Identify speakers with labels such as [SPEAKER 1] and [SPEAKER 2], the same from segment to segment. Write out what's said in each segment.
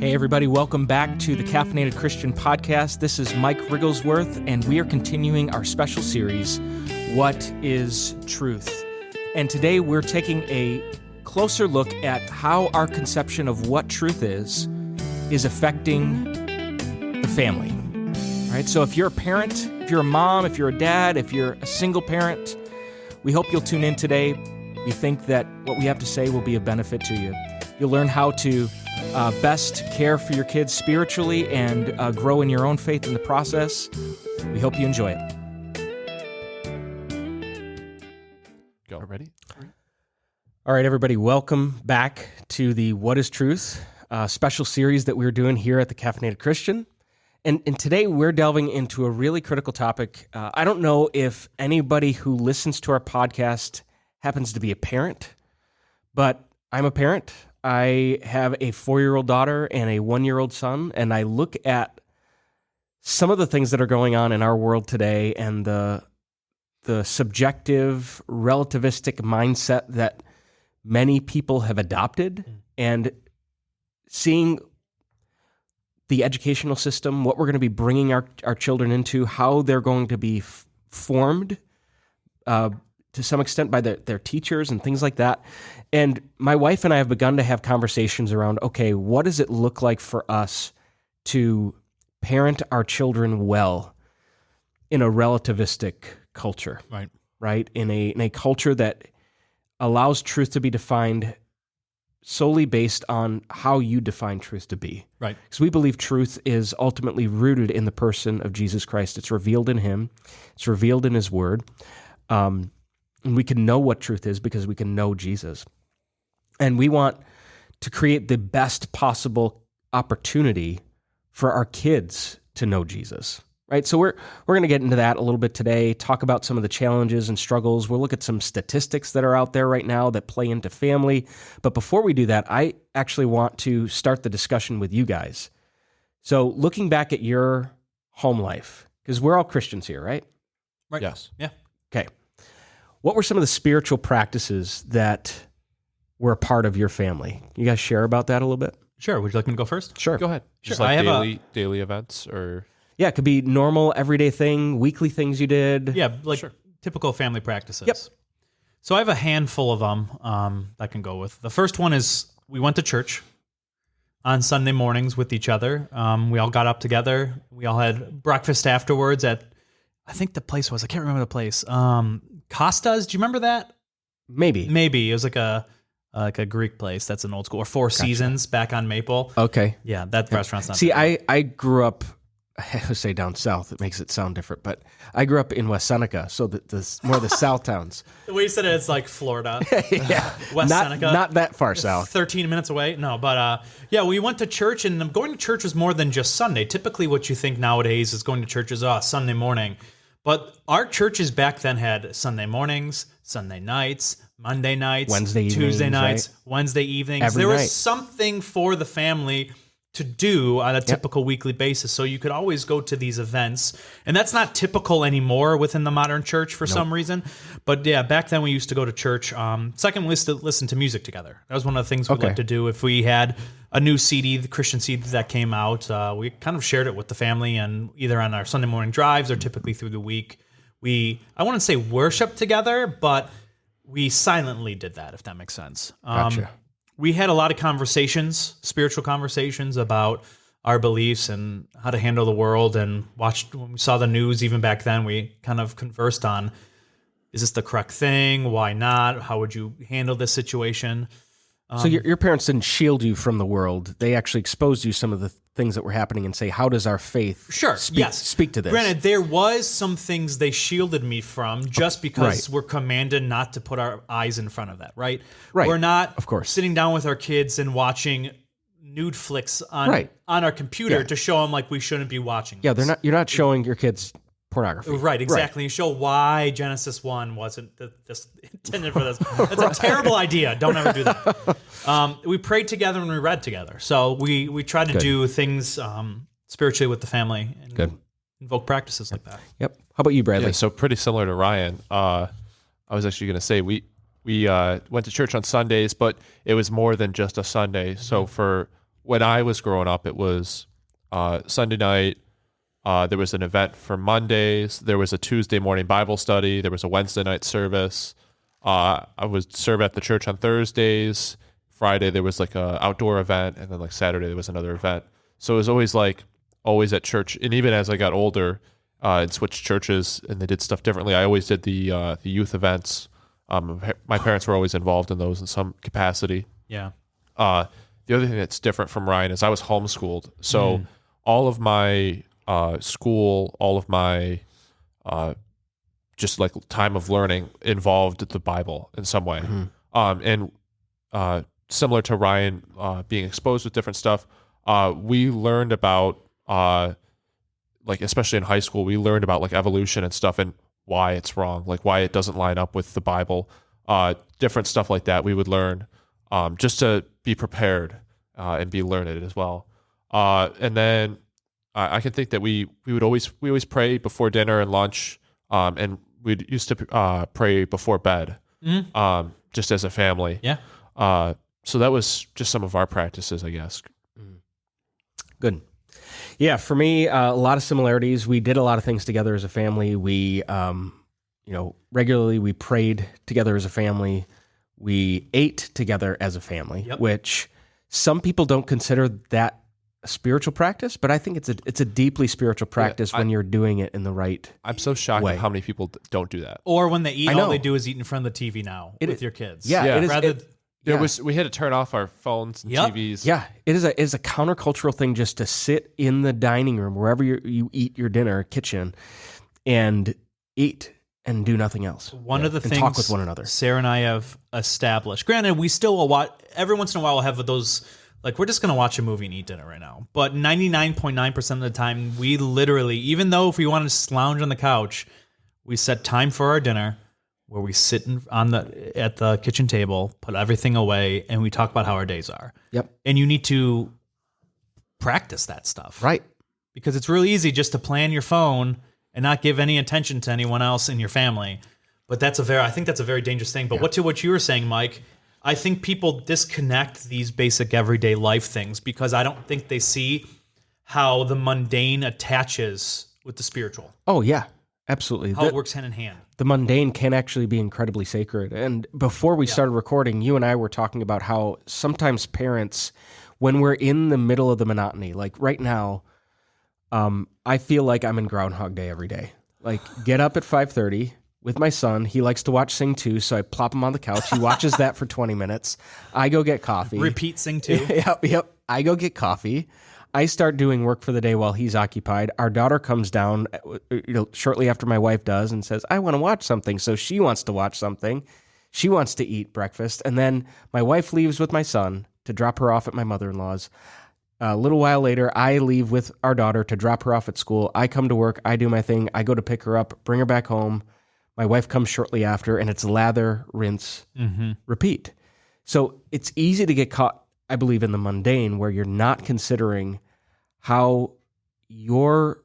[SPEAKER 1] Hey everybody, welcome back to the Caffeinated Christian Podcast. This is Mike Rigglesworth, and we are continuing our special series, What is Truth? And today we're taking a closer look at how our conception of what truth is affecting the family. All right, so if you're a parent, if you're a mom, if you're a dad, if you're a single parent, we hope you'll tune in today. We think that what we have to say will be of benefit to you. You'll learn how to best care for your kids spiritually and grow in your own faith in the process. We hope you enjoy it.
[SPEAKER 2] Go. Ready?
[SPEAKER 1] All right, everybody, welcome back to the What is Truth special series that we're doing here at the Caffeinated Christian. And today we're delving into a really critical topic. I don't know if anybody who listens to our podcast happens to be a parent, but I'm a parent. I have a 4-year-old daughter and a 1-year-old son, and I look at some of the things that are going on in our world today and the subjective, relativistic mindset that many people have adopted, and seeing the educational system, what we're going to be bringing our children into, how they're going to be formed to some extent by their teachers and things like that. And my wife and I have begun to have conversations around, okay, what does it look like for us to parent our children well in a relativistic culture? Right? In a culture that allows truth to be defined solely based on how you define truth to be.
[SPEAKER 2] Right.
[SPEAKER 1] Because we believe truth is ultimately rooted in the person of Jesus Christ. It's revealed in him. It's revealed in his word. And we can know what truth is because we can know Jesus. And we want to create the best possible opportunity for our kids to know Jesus, right? So we're going to get into that a little bit today, talk about some of the challenges and struggles. We'll look at some statistics that are out there right now that play into family. But before we do that, I actually want to start the discussion with you guys. So looking back at your home life, because we're all Christians here, right?
[SPEAKER 2] Right. Yes. Yeah.
[SPEAKER 1] Okay. What were some of the spiritual practices that were a part of your family? You guys share about that a little bit?
[SPEAKER 3] Sure. Would you like me to go first?
[SPEAKER 1] Sure.
[SPEAKER 2] Go ahead.
[SPEAKER 3] Sure.
[SPEAKER 2] Just like
[SPEAKER 3] I have
[SPEAKER 2] daily events or...
[SPEAKER 1] Yeah, it could be normal, everyday thing, weekly things you did.
[SPEAKER 3] Yeah, like
[SPEAKER 2] Sure.
[SPEAKER 3] typical family practices.
[SPEAKER 1] Yep.
[SPEAKER 3] So I have a handful of them that I can go with. The first one is we went to church on Sunday mornings with each other. We all got up together. We all had breakfast afterwards at, I think the place was, I can't remember the place. Costa's, do you remember that?
[SPEAKER 1] Maybe.
[SPEAKER 3] Maybe. It was like a Greek place. That's an old school. Or Four Seasons back on Maple.
[SPEAKER 1] Okay.
[SPEAKER 3] Yeah, that restaurant's not
[SPEAKER 1] See,
[SPEAKER 3] that
[SPEAKER 1] I grew up, I would say down south. It makes it sound different, but I grew up in West Seneca, so the more the south towns.
[SPEAKER 3] The way you said it, it's like Florida.
[SPEAKER 1] Yeah.
[SPEAKER 3] West Seneca.
[SPEAKER 1] Not that far south.
[SPEAKER 3] 13 minutes away. No, but yeah, we went to church, and going to church was more than just Sunday. Typically what you think nowadays is going to church is Sunday morning. But our churches back then had Sunday mornings, Sunday nights, Monday nights,
[SPEAKER 1] Wednesday
[SPEAKER 3] Tuesday
[SPEAKER 1] evenings,
[SPEAKER 3] nights,
[SPEAKER 1] right?
[SPEAKER 3] Wednesday evenings.
[SPEAKER 1] Every
[SPEAKER 3] there was
[SPEAKER 1] night.
[SPEAKER 3] something for the family to do on a typical weekly basis. So you could always go to these events. And that's not typical anymore within the modern church for some reason. But yeah, back then we used to go to church. Second, we used to listen to music together. That was one of the things we liked to do. If we had a new CD, the Christian CD that came out, we kind of shared it with the family, and either on our Sunday morning drives or typically through the week. I wouldn't say worship together, but we silently did that, if that makes sense.
[SPEAKER 1] Gotcha.
[SPEAKER 3] We had a lot of conversations, spiritual conversations about our beliefs and how to handle the world, and when we saw the news, even back then, we kind of conversed on, is this the correct thing? Why not? How would you handle this situation?
[SPEAKER 1] So your parents didn't shield you from the world. They actually exposed you some of the things that were happening and say, how does our faith speak to this?
[SPEAKER 3] Granted, there was some things they shielded me from just because we're commanded not to put our eyes in front of that, right?
[SPEAKER 1] Right.
[SPEAKER 3] We're not,
[SPEAKER 1] of course,
[SPEAKER 3] sitting down with our kids and watching nude flicks on our computer to show them like we shouldn't be watching this.
[SPEAKER 1] Yeah, you're not showing your kids pornography.
[SPEAKER 3] Right, exactly. You show why Genesis 1 wasn't this intended for this. That's a terrible idea. Don't ever do that. We prayed together and we read together. So we try to do things spiritually with the family and invoke practices like that.
[SPEAKER 1] Yep. How about you, Bradley?
[SPEAKER 2] Yeah, so pretty similar to Ryan. I was actually going to say we went to church on Sundays, but it was more than just a Sunday. So for when I was growing up, it was Sunday night. There was an event for Mondays. There was a Tuesday morning Bible study. There was a Wednesday night service. I would serve at the church on Thursdays. Friday there was like a outdoor event, and then like Saturday there was another event. So it was always at church. And even as I got older and switched churches and they did stuff differently, I always did the youth events. My parents were always involved in those in some capacity.
[SPEAKER 3] Yeah.
[SPEAKER 2] The other thing that's different from Ryan is I was homeschooled. So all of my school, all of my just like time of learning involved the Bible in some way. And similar to Ryan being exposed with different stuff, we learned about like, especially in high school, we learned about like evolution and stuff and why it's wrong, like why it doesn't line up with the Bible, different stuff like that we would learn just to be prepared and be learned as well. And then I can think that we always pray before dinner and lunch, and we used to pray before bed, just as a family.
[SPEAKER 3] Yeah.
[SPEAKER 2] So that was just some of our practices, I guess.
[SPEAKER 1] Good. Yeah, for me, a lot of similarities. We did a lot of things together as a family. We, regularly we prayed together as a family. We ate together as a family, which some people don't consider that a spiritual practice, but I think it's a deeply spiritual practice when you're doing it in the right
[SPEAKER 2] I'm so shocked
[SPEAKER 1] way.
[SPEAKER 2] at how many people don't do that.
[SPEAKER 3] Or when they eat, all they do is eat in front of the TV now with your kids.
[SPEAKER 1] Yeah,
[SPEAKER 2] Yeah.
[SPEAKER 1] it is.
[SPEAKER 3] Rather,
[SPEAKER 2] We had to turn off our phones and TVs.
[SPEAKER 1] Yeah, it is a countercultural thing just to sit in the dining room, wherever you eat your dinner, kitchen, and eat and do nothing else.
[SPEAKER 3] One of the things
[SPEAKER 1] talk with one another.
[SPEAKER 3] Sarah and I have established, granted, we still will watch, every once in a while we'll have those, like, we're just going to watch a movie and eat dinner right now. But 99.9% of the time, we literally, even though if we want to lounge on the couch, we set time for our dinner where we sit at the kitchen table, put everything away, and we talk about how our days are.
[SPEAKER 1] Yep.
[SPEAKER 3] And you need to practice that stuff.
[SPEAKER 1] Right.
[SPEAKER 3] Because it's really easy just to play on your phone and not give any attention to anyone else in your family. But I think that's a very dangerous thing. But what you were saying, Mike, I think people disconnect these basic everyday life things because I don't think they see how the mundane attaches with the spiritual.
[SPEAKER 1] Oh, yeah. Absolutely.
[SPEAKER 3] How it works hand in hand.
[SPEAKER 1] The mundane can actually be incredibly sacred. And before we started recording, you and I were talking about how sometimes parents, when we're in the middle of the monotony, like right now, I feel like I'm in Groundhog Day every day. Like, get up at 5:30 with my son. He likes to watch Sing 2, so I plop him on the couch. He watches that for 20 minutes. I go get coffee.
[SPEAKER 3] Repeat Sing 2.
[SPEAKER 1] Yep. I go get coffee. I start doing work for the day while he's occupied. Our daughter comes down shortly after my wife does and says, I want to watch something. So she wants to watch something. She wants to eat breakfast. And then my wife leaves with my son to drop her off at my mother-in-law's. A little while later, I leave with our daughter to drop her off at school. I come to work. I do my thing. I go to pick her up, bring her back home. My wife comes shortly after, and it's lather, rinse, repeat. So it's easy to get caught, I believe, in the mundane where you're not considering how your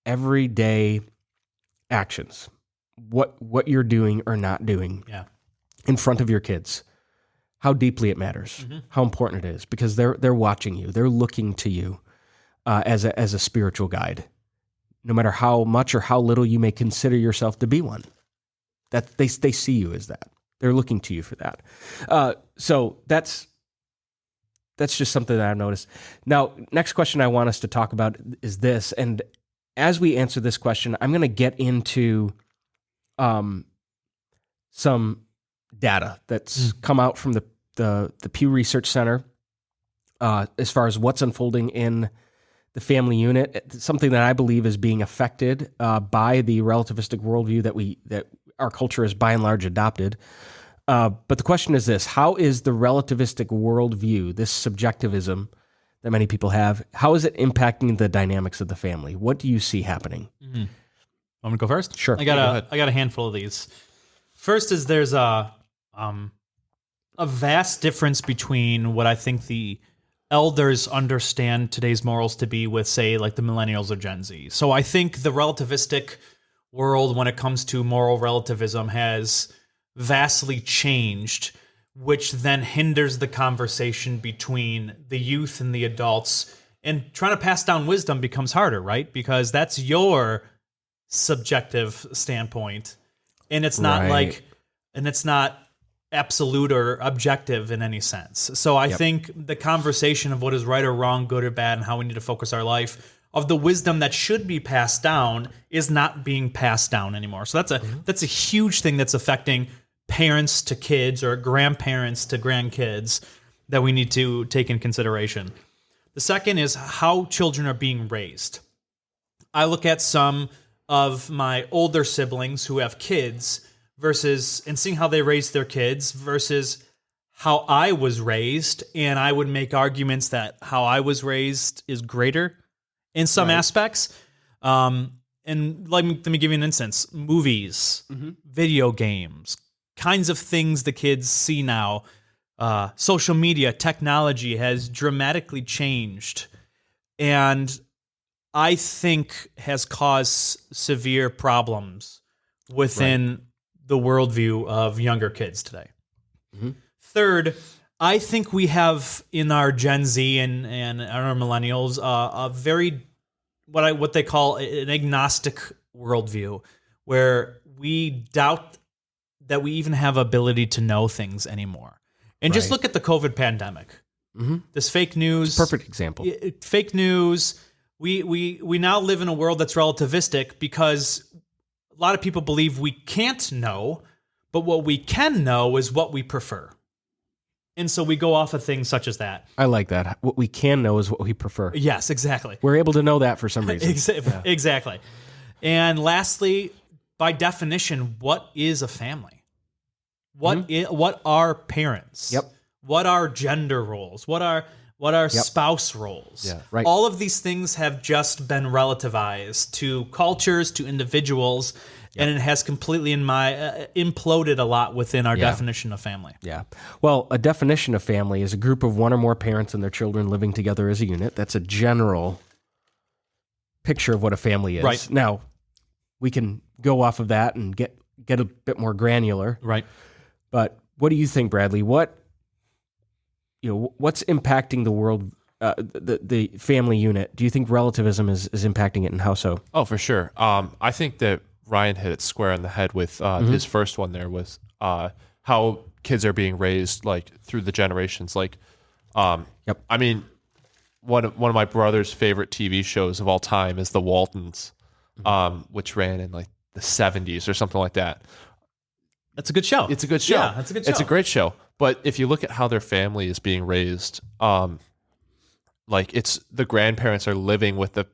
[SPEAKER 1] everyday actions, what you're doing or not doing in front of your kids, how deeply it matters, how important it is, because they're watching you, they're looking to you as a spiritual guide, no matter how much or how little you may consider yourself to be one. That they see you as that. They're looking to you for that. So that's just something that I've noticed. Now, next question I want us to talk about is this. And as we answer this question, I'm going to get into some data that's come out from the Pew Research Center as far as what's unfolding in the family unit. It's something that I believe is being affected by the relativistic worldview that our culture has by and large adopted. But the question is this: how is the relativistic worldview, this subjectivism that many people have, how is it impacting the dynamics of the family? What do you see happening?
[SPEAKER 3] Want me to go first?
[SPEAKER 1] Sure.
[SPEAKER 3] I got a handful of these. First is there's a vast difference between what I think the elders understand today's morals to be with, say, like the millennials or Gen Z. So I think the relativistic world, when it comes to moral relativism, has vastly changed which then hinders the conversation between the youth and the adults. And trying to pass down wisdom becomes harder, right? Because that's your subjective standpoint. And it's not
[SPEAKER 1] Right.
[SPEAKER 3] it's not absolute or objective in any sense. So I think the conversation of what is right or wrong, good or bad, and how we need to focus our life, of the wisdom that should be passed down, is not being passed down anymore. So that's a huge thing that's affecting parents to kids or grandparents to grandkids that we need to take in consideration. The second is how children are being raised. I look at some of my older siblings who have kids and seeing how they raised their kids versus how I was raised, and I would make arguments that how I was raised is greater in some aspects. And let me give you an instance. Movies, video games, kinds of things the kids see now. Social media, technology has dramatically changed, and I think has caused severe problems within the worldview of younger kids today. Third, I think we have in our Gen Z and our millennials a very what they call an agnostic worldview, where we doubt that we even have ability to know things anymore. And just look at the COVID pandemic. This fake news.
[SPEAKER 1] Perfect example.
[SPEAKER 3] Fake news. We now live in a world that's relativistic because a lot of people believe we can't know, but what we can know is what we prefer. And so we go off of things such as that.
[SPEAKER 1] I like that. What we can know is what we prefer.
[SPEAKER 3] Yes, exactly.
[SPEAKER 1] We're able to know that for some reason.
[SPEAKER 3] Exactly. And lastly, by definition, what is a family? What are parents?
[SPEAKER 1] Yep.
[SPEAKER 3] What are gender roles? What are spouse roles?
[SPEAKER 2] Yeah.
[SPEAKER 1] Right.
[SPEAKER 3] All of these things have just been relativized to cultures, to individuals, and it has completely imploded a lot within our definition of family.
[SPEAKER 1] Yeah. Well, a definition of family is a group of one or more parents and their children living together as a unit. That's a general picture of what a family is.
[SPEAKER 3] Right.
[SPEAKER 1] Now, we can go off of that and get a bit more granular.
[SPEAKER 3] Right.
[SPEAKER 1] But what do you think, Bradley? What's impacting the world, the family unit? Do you think relativism is impacting it, and how so?
[SPEAKER 2] Oh, for sure. I think that Ryan hit it square on the head with his first one there, with how kids are being raised like through the generations. Like, I mean, one of my brother's favorite TV shows of all time is The Waltons, which ran in like the 70s or something like that.
[SPEAKER 3] That's a good show.
[SPEAKER 2] It's a good show.
[SPEAKER 3] Yeah, that's a good show.
[SPEAKER 2] It's a great show. But if you look at how their family is being raised, like it's the grandparents are living with the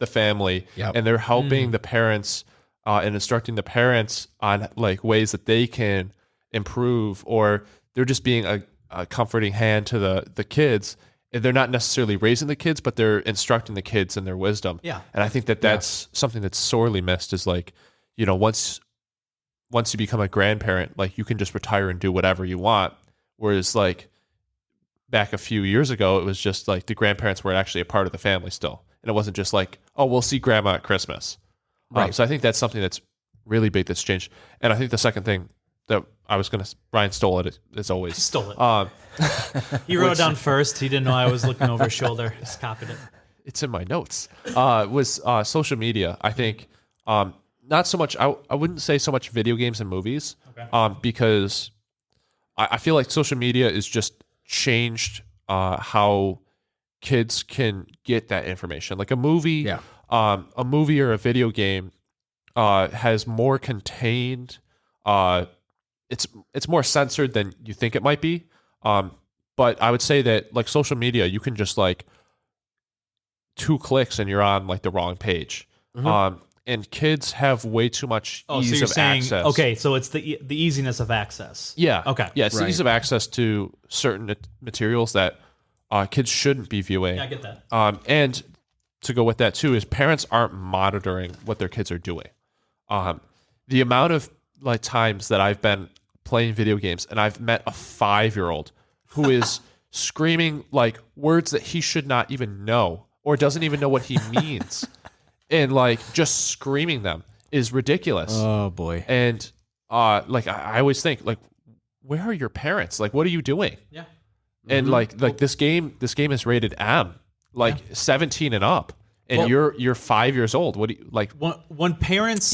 [SPEAKER 2] family, and they're helping the parents and instructing the parents on like ways that they can improve, or they're just being a comforting hand to the kids. And they're not necessarily raising the kids, but they're instructing the kids in their wisdom.
[SPEAKER 3] Yeah.
[SPEAKER 2] And I think that's something that's sorely missed, is like, once you become a grandparent, like you can just retire and do whatever you want. Whereas like back a few years ago, it was just like the grandparents were actually a part of the family still. And it wasn't just like, oh, we'll see grandma at Christmas.
[SPEAKER 1] Right.
[SPEAKER 2] So I think that's something that's really big that's changed. And I think the second thing that I was going to, Ryan stole it as always.
[SPEAKER 3] He stole it. He wrote it down first. He didn't know I was looking over his shoulder. Just copied it.
[SPEAKER 2] It's in my notes. Was social media. I think not so much, I wouldn't say so much video games and movies, because I feel like social media is just changed how kids can get that information. Like a movie, a movie or a video game has more contained. It's more censored than you think it might be. But I would say that like social media, you can just like 2 clicks and you're on like the wrong page. And kids have way too much ease of access.
[SPEAKER 3] Okay, so it's the easiness of access.
[SPEAKER 2] Yeah.
[SPEAKER 3] Okay.
[SPEAKER 2] Yeah, it's the ease of access to certain materials that kids shouldn't be viewing.
[SPEAKER 3] Yeah, I get that.
[SPEAKER 2] And to go with that too is parents aren't monitoring what their kids are doing. The amount of like times that I've been playing video games and I've met a 5-year-old who is screaming like words that he should not even know or doesn't even know what he means. And like just screaming them is ridiculous.
[SPEAKER 1] Oh boy.
[SPEAKER 2] And like I always think like, where are your parents? Like, what are you doing?
[SPEAKER 3] Yeah.
[SPEAKER 2] And like this game is rated M, like 17 and up. And you're 5 years old. What do you like?
[SPEAKER 3] When parents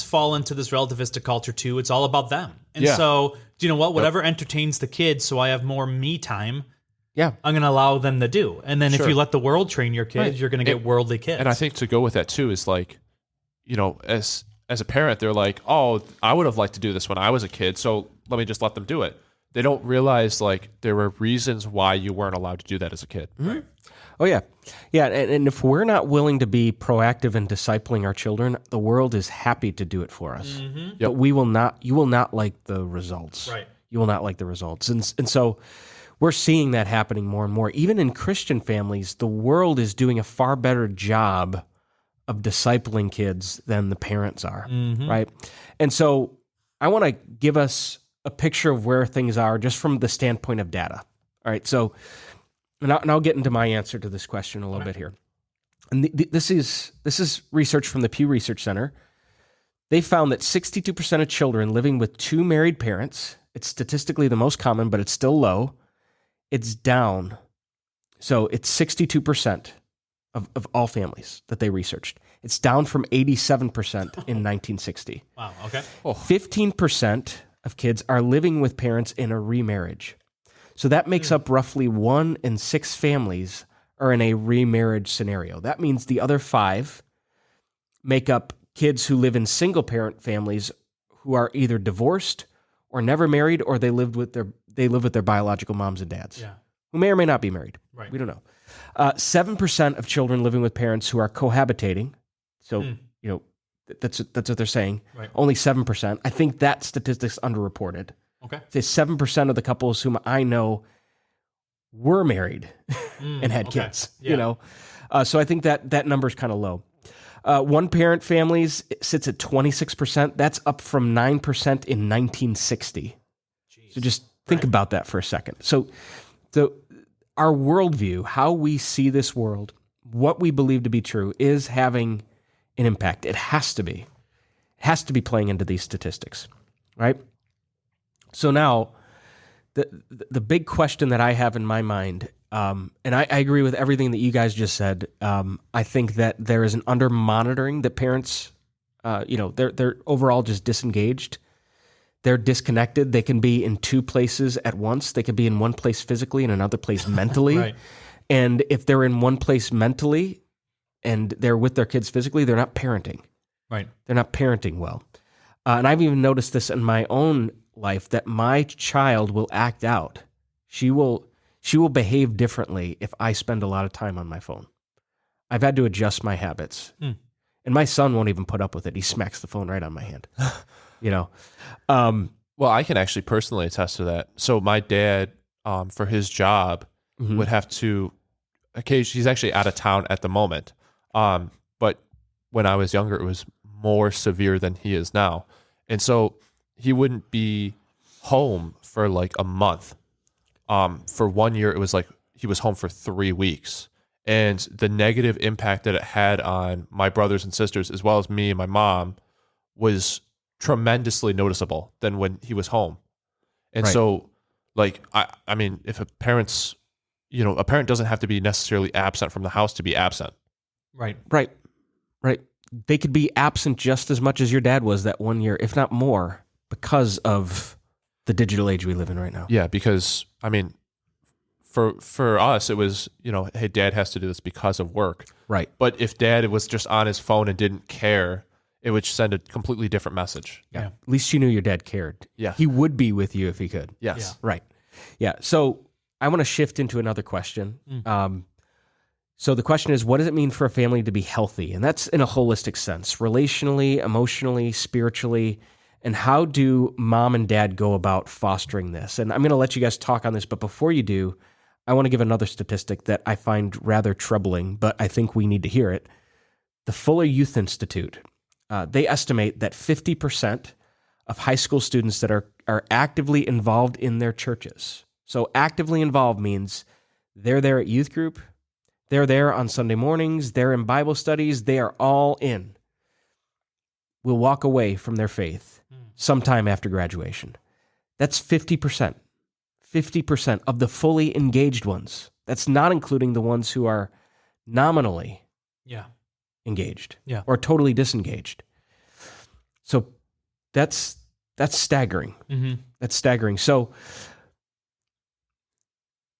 [SPEAKER 3] fall into this relativistic culture too, it's all about them. And so, do you know what? Whatever entertains the kids, so I have more me time.
[SPEAKER 1] Yeah,
[SPEAKER 3] I'm going to allow them to do. And then if you let the world train your kids, you're going to get worldly kids.
[SPEAKER 2] And I think to go with that too is like, you know, as a parent, they're like, oh, I would have liked to do this when I was a kid, so let me just let them do it. They don't realize like there were reasons why you weren't allowed to do that as a kid.
[SPEAKER 3] Right.
[SPEAKER 1] Oh, yeah. Yeah, and if we're not willing to be proactive in discipling our children, the world is happy to do it for us. But you will not like the results.
[SPEAKER 3] Right.
[SPEAKER 1] You will not like the results. And so we're seeing that happening more and more. Even in Christian families, the world is doing a far better job of discipling kids than the parents are, right? And so I want to give us a picture of where things are just from the standpoint of data. All right, so... And I'll get into my answer to this question a little bit here. And this is research from the Pew Research Center. They found that 62% of children living with two married parents, it's statistically the most common, but it's still low, it's down. So it's 62% of all families that they researched. It's down from 87% in 1960.
[SPEAKER 3] Wow, okay.
[SPEAKER 1] 15% of kids are living with parents in a remarriage. So that makes up roughly 1 in 6 families are in a remarriage scenario. That means the other 5 make up kids who live in single-parent families who are either divorced or never married, or they live with their biological moms and dads, who may or may not be married.
[SPEAKER 3] Right.
[SPEAKER 1] We don't know. 7% of children living with parents who are cohabitating. So you know that's what they're saying.
[SPEAKER 3] Right.
[SPEAKER 1] Only 7%. I think that statistic's underreported.
[SPEAKER 3] Okay.
[SPEAKER 1] Say 7% of the couples whom I know were married and had kids, you know? So I think that number's kind of low. One-parent families sits at 26%. That's up from 9% in 1960. Jeez. So just think about that for a second. So our worldview, how we see this world, what we believe to be true, is having an impact. It has to be. It has to be playing into these statistics, right? So now, the big question that I have in my mind, and I agree with everything that you guys just said. I think that there is an under monitoring that parents, they're overall just disengaged. They're disconnected. They can be in 2 places at once. They could be in one place physically and another place mentally.
[SPEAKER 3] Right.
[SPEAKER 1] And if they're in one place mentally and they're with their kids physically, they're not parenting.
[SPEAKER 3] Right.
[SPEAKER 1] They're not parenting well. And I've even noticed this in my own life, that my child will act out. She will behave differently if I spend a lot of time on my phone. I've had to adjust my habits. And my son won't even put up with it. He smacks the phone right on my hand. You know?
[SPEAKER 2] Well, I can actually personally attest to that. So my dad, for his job, would have to occasionally, he's actually out of town at the moment. But when I was younger, it was more severe than he is now. And so he wouldn't be home for like a month. For 1 year, it was like he was home for 3 weeks. And the negative impact that it had on my brothers and sisters, as well as me and my mom, was tremendously noticeable than when he was home. And so, like, I mean, if a parent doesn't have to be necessarily absent from the house to be absent. Right.
[SPEAKER 1] They could be absent just as much as your dad was that 1 year, if not more, because of the digital age we live in right now.
[SPEAKER 2] Yeah, because, I mean, for us, it was, hey, dad has to do this because of work.
[SPEAKER 1] Right.
[SPEAKER 2] But if dad was just on his phone and didn't care, it would send a completely different message.
[SPEAKER 1] Yeah. At least you knew your dad cared.
[SPEAKER 2] Yeah.
[SPEAKER 1] He would be with you if he could.
[SPEAKER 2] Yes.
[SPEAKER 3] Yeah.
[SPEAKER 1] Right. Yeah. So I want to shift into another question. So the question is, what does it mean for a family to be healthy? And that's in a holistic sense, relationally, emotionally, spiritually. And how do mom and dad go about fostering this? And I'm going to let you guys talk on this, but before you do, I want to give another statistic that I find rather troubling, but I think we need to hear it. The Fuller Youth Institute, they estimate that 50% of high school students that are actively involved in their churches. So actively involved means they're there at youth group, they're there on Sunday mornings, they're in Bible studies, they are all in, will walk away from their faith sometime after graduation. That's 50%. 50% of the fully engaged ones. That's not including the ones who are nominally
[SPEAKER 3] Yeah.
[SPEAKER 1] engaged
[SPEAKER 3] Yeah.
[SPEAKER 1] or totally disengaged. So that's staggering.
[SPEAKER 3] Mm-hmm.
[SPEAKER 1] That's staggering. So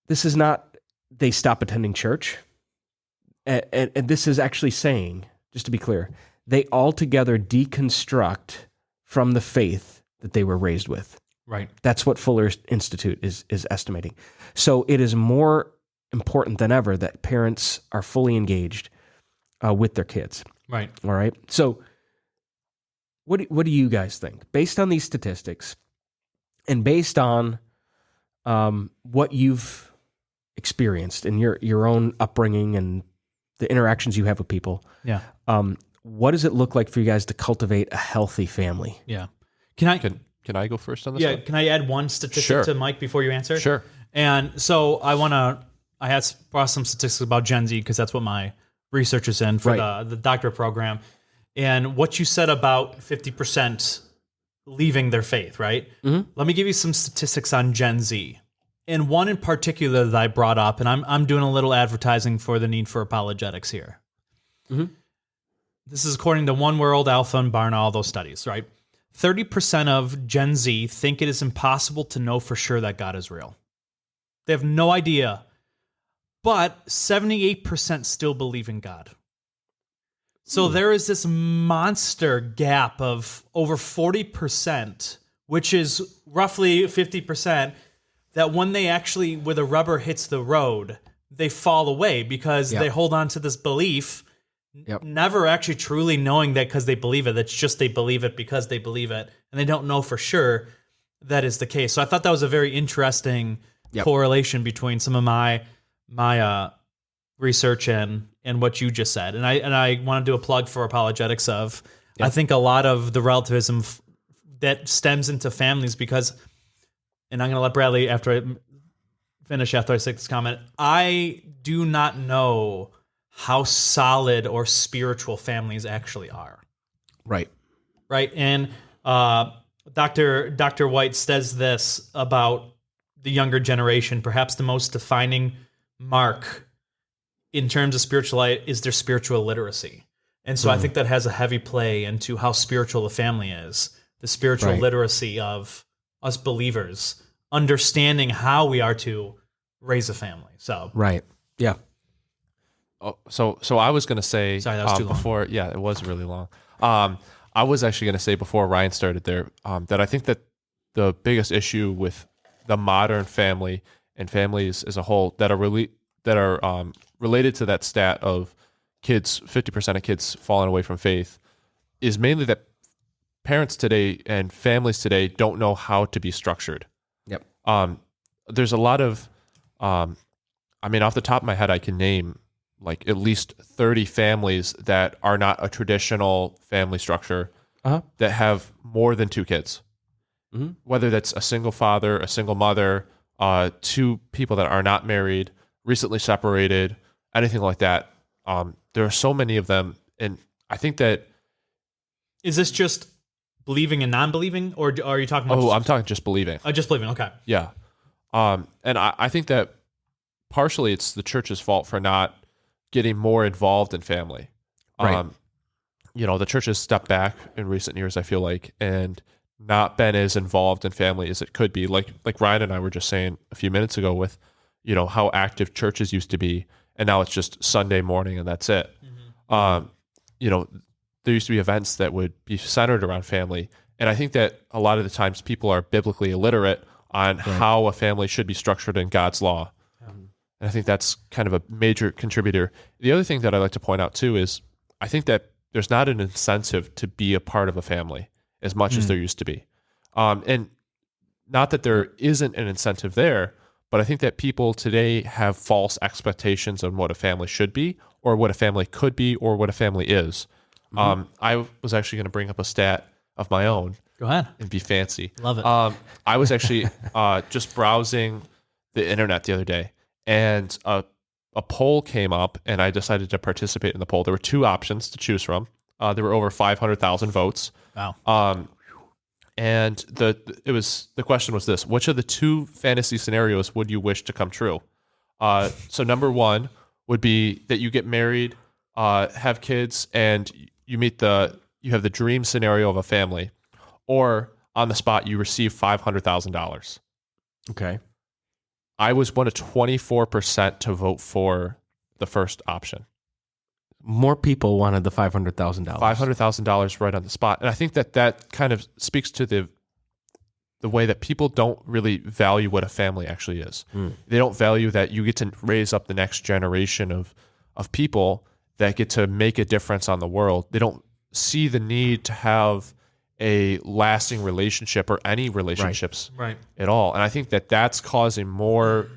[SPEAKER 1] this is not they stop attending church. And this is actually saying, just to be clear, they altogether deconstruct from the faith that they were raised with.
[SPEAKER 3] Right.
[SPEAKER 1] That's what Fuller Institute is estimating. So it is more important than ever that parents are fully engaged with their kids.
[SPEAKER 3] Right.
[SPEAKER 1] All right. So what do you guys think? Based on these statistics and based on what you've experienced in your own upbringing and the interactions you have with people,
[SPEAKER 3] Yeah.
[SPEAKER 1] what does it look like for you guys to cultivate a healthy family?
[SPEAKER 3] Yeah.
[SPEAKER 2] Can I go first on this?
[SPEAKER 3] Yeah.
[SPEAKER 2] one?
[SPEAKER 3] Can I add one statistic
[SPEAKER 2] Sure.
[SPEAKER 3] to Mike before you answer?
[SPEAKER 2] Sure.
[SPEAKER 3] And so I had brought some statistics about Gen Z because that's what my research is in for
[SPEAKER 1] Right.
[SPEAKER 3] the doctorate program. And what you said about 50% leaving their faith, right?
[SPEAKER 1] Mm-hmm.
[SPEAKER 3] Let me give you some statistics on Gen Z. And one in particular that I brought up, and I'm doing a little advertising for the need for apologetics here.
[SPEAKER 1] Mm-hmm.
[SPEAKER 3] This is according to One World, Alpha, and Barna, all those studies, right? 30% of Gen Z think it is impossible to know for sure that God is real. They have no idea. But 78% still believe in God. So there is this monster gap of over 40%, which is roughly 50%, that when they actually, where the rubber hits the road, they fall away because
[SPEAKER 1] Yep.
[SPEAKER 3] they hold on to this belief,
[SPEAKER 1] Yep.
[SPEAKER 3] never actually truly knowing that because they believe it. It's just they believe it because they believe it, and they don't know for sure that is the case. So I thought that was a very interesting
[SPEAKER 1] Yep.
[SPEAKER 3] correlation between some of my research and what you just said. And I want to do a plug for apologetics of, I think a lot of the relativism that stems into families because, and I'm going to let Bradley after I say this comment, I do not know how solid or spiritual families actually are.
[SPEAKER 1] Right.
[SPEAKER 3] Right. And Dr. White says this about the younger generation, perhaps the most defining mark in terms of spiritual life is their spiritual literacy. And so I think that has a heavy play into how spiritual the family is, the spiritual
[SPEAKER 1] Right.
[SPEAKER 3] literacy of us believers, understanding how we are to raise a family. So
[SPEAKER 1] Right. Yeah.
[SPEAKER 2] Oh, so I was going to say
[SPEAKER 3] Sorry, that was too long.
[SPEAKER 2] before. Yeah, it was really long. I was actually going to say before Ryan started there that I think that the biggest issue with the modern family and families as a whole that are related to that stat of 50% of kids falling away from faith is mainly that parents today and families today don't know how to be structured.
[SPEAKER 1] Yep.
[SPEAKER 2] There's a lot of, off the top of my head, I can name like at least 30 families that are not a traditional family structure that have more than 2 kids.
[SPEAKER 1] Mhm.
[SPEAKER 2] Whether that's a single father, a single mother, 2 people that are not married, recently separated, anything like that. There are so many of them. And I think that...
[SPEAKER 3] is this just believing and non-believing, or are you talking about
[SPEAKER 2] I'm talking just believing.
[SPEAKER 3] just believing? Okay.
[SPEAKER 2] Yeah. And I think that partially it's the church's fault for not getting more involved in family.
[SPEAKER 1] Right.
[SPEAKER 2] The church has stepped back in recent years, I feel like, and not been as involved in family as it could be. Like Ryan and I were just saying a few minutes ago with, how active churches used to be, and now it's just Sunday morning and that's it.
[SPEAKER 3] Mm-hmm.
[SPEAKER 2] There used to be events that would be centered around family. And I think that a lot of the times people are biblically illiterate on how a family should be structured in God's law. And I think that's kind of a major contributor. The other thing that I like to point out too is I think that there's not an incentive to be a part of a family as much as there used to be. And not that there isn't an incentive there, but I think that people today have false expectations on what a family should be or what a family could be or what a family is. I was actually going to bring up a stat of my own.
[SPEAKER 3] Go ahead.
[SPEAKER 2] And be fancy.
[SPEAKER 3] Love it.
[SPEAKER 2] I was actually just browsing the internet the other day, and a poll came up, and I decided to participate in the poll. There were 2 options to choose from. There were over 500,000 votes.
[SPEAKER 3] Wow.
[SPEAKER 2] And the question was this: which of the two fantasy scenarios would you wish to come true? So number one would be that you get married, have kids, and you have the dream scenario of a family, or on the spot you receive $500,000.
[SPEAKER 1] Okay.
[SPEAKER 2] I was one of 24% to vote for the first option.
[SPEAKER 1] More people wanted the $500,000.
[SPEAKER 2] $500,000 right on the spot. And I think that kind of speaks to the way that people don't really value what a family actually is. They don't value that you get to raise up the next generation of people that get to make a difference on the world. They don't see the need to have a lasting relationship or any relationships at all. And I think that's causing more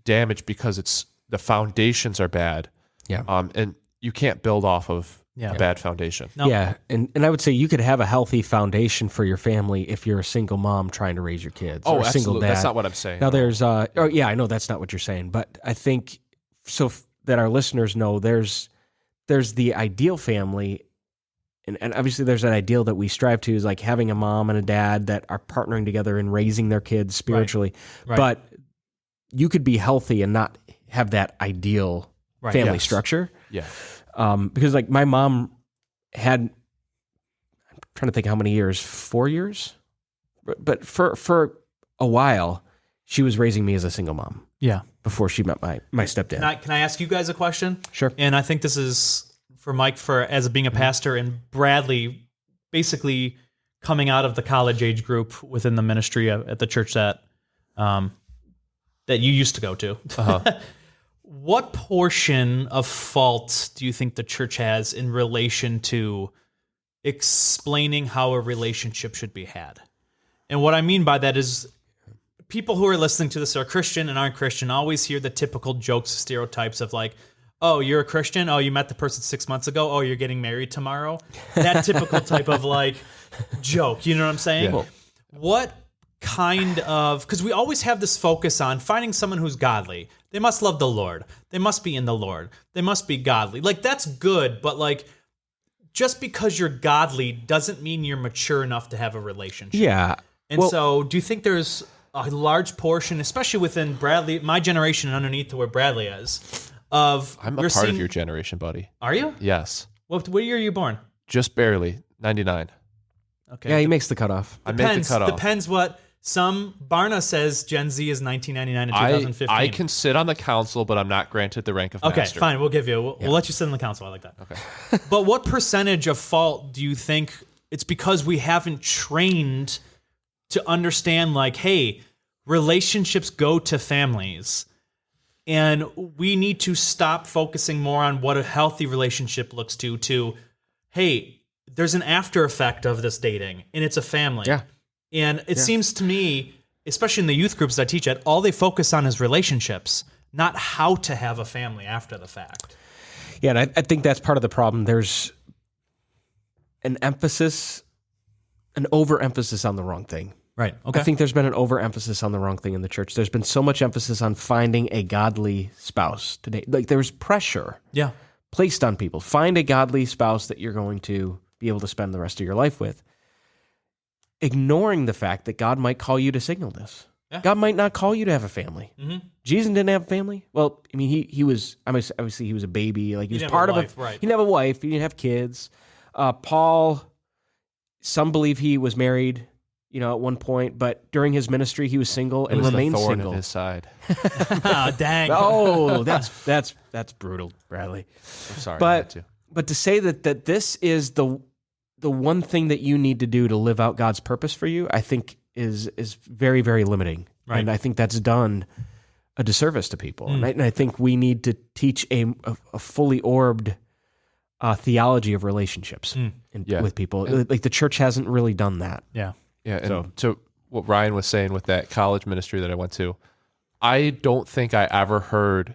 [SPEAKER 2] damage because the foundations are bad.
[SPEAKER 1] Yeah.
[SPEAKER 2] And you can't build off of a bad foundation.
[SPEAKER 3] No.
[SPEAKER 1] Yeah, and I would say you could have a healthy foundation for your family if you're a single mom trying to raise your kids.
[SPEAKER 2] Oh,
[SPEAKER 1] or a
[SPEAKER 2] absolutely.
[SPEAKER 1] single dad.
[SPEAKER 2] That's not what I'm saying.
[SPEAKER 1] Now there's, I know that's not what you're saying, but I think that our listeners know there's the ideal family, and obviously there's that ideal that we strive to is like having a mom and a dad that are partnering together and raising their kids spiritually.
[SPEAKER 3] Right.
[SPEAKER 1] But you could be healthy and not have that ideal family structure.
[SPEAKER 2] Yeah.
[SPEAKER 1] Because like my mom had, I'm trying to think how many years, 4 years, but for a while, she was raising me as a single mom.
[SPEAKER 3] Yeah.
[SPEAKER 1] Before she met my stepdad.
[SPEAKER 3] Can I ask you guys a question?
[SPEAKER 1] Sure.
[SPEAKER 3] And I think this is for Mike as being a pastor, and Bradley basically coming out of the college age group within the ministry at the church that you used to go to.
[SPEAKER 2] Uh-huh.
[SPEAKER 3] What portion of fault do you think the church has in relation to explaining how a relationship should be had? And what I mean by that is people who are listening to this are Christian and aren't Christian always hear the typical jokes, stereotypes of like, oh, you're a Christian? Oh, you met the person 6 months ago? Oh, you're getting married tomorrow? That typical type of like joke. You know what I'm saying?
[SPEAKER 2] Yeah.
[SPEAKER 3] What kind of, because we always have this focus on finding someone who's godly. They must love the Lord. They must be in the Lord. They must be godly. Like, that's good, but like, just because you're godly doesn't mean you're mature enough to have a relationship.
[SPEAKER 1] Yeah.
[SPEAKER 3] And so do you think there's a large portion, especially within Bradley, my generation and underneath to where Bradley is, of...
[SPEAKER 2] I'm a part of your generation, buddy.
[SPEAKER 3] Are you?
[SPEAKER 2] Yes.
[SPEAKER 3] What year are you born?
[SPEAKER 2] Just barely. 99.
[SPEAKER 3] Okay.
[SPEAKER 1] Yeah, he makes the cutoff.
[SPEAKER 2] I make the cutoff.
[SPEAKER 3] Depends what... Barna says Gen Z is 1999 to 2015.
[SPEAKER 2] I can sit on the council, but I'm not granted the rank of master.
[SPEAKER 3] Okay, fine. We'll give you. We'll let you sit on the council. I like that.
[SPEAKER 2] Okay.
[SPEAKER 3] But what percentage of fault do you think it's because we haven't trained to understand, like, hey, relationships go to families, and we need to stop focusing more on what a healthy relationship looks to, hey, there's an after effect of this dating, and it's a family.
[SPEAKER 1] Yeah.
[SPEAKER 3] And it seems to me, especially in the youth groups that I teach at, all they focus on is relationships, not how to have a family after the fact.
[SPEAKER 1] Yeah, and I think that's part of the problem. There's an overemphasis on the wrong thing.
[SPEAKER 3] Right. Okay.
[SPEAKER 1] I think there's been an overemphasis on the wrong thing in the church. There's been so much emphasis on finding a godly spouse today. Like, there's pressure placed on people. Find a godly spouse that you're going to be able to spend the rest of your life with. Ignoring the fact that God might call you to signal this. Yeah. God might not call you to have a family. Mm-hmm. Jesus didn't have a family. Well, I mean, he was, obviously he was a baby. Like, he was part of it. Right. He didn't have a wife. He didn't have kids. Paul, some believe he was married, at one point, but during his ministry, he was single and remained single.
[SPEAKER 2] It was the thorn in his side.
[SPEAKER 3] Oh, dang.
[SPEAKER 1] Oh, that's brutal, Bradley.
[SPEAKER 2] I'm sorry.
[SPEAKER 1] But to say that this is the one thing that you need to do to live out God's purpose for you, I think is very, very limiting. Right. And I think that's done a disservice to people. And I think we need to teach a fully orbed theology of relationships with people. Like, the church hasn't really done that.
[SPEAKER 3] Yeah.
[SPEAKER 2] Yeah. And to what Ryan was saying with that college ministry that I went to, I don't think I ever heard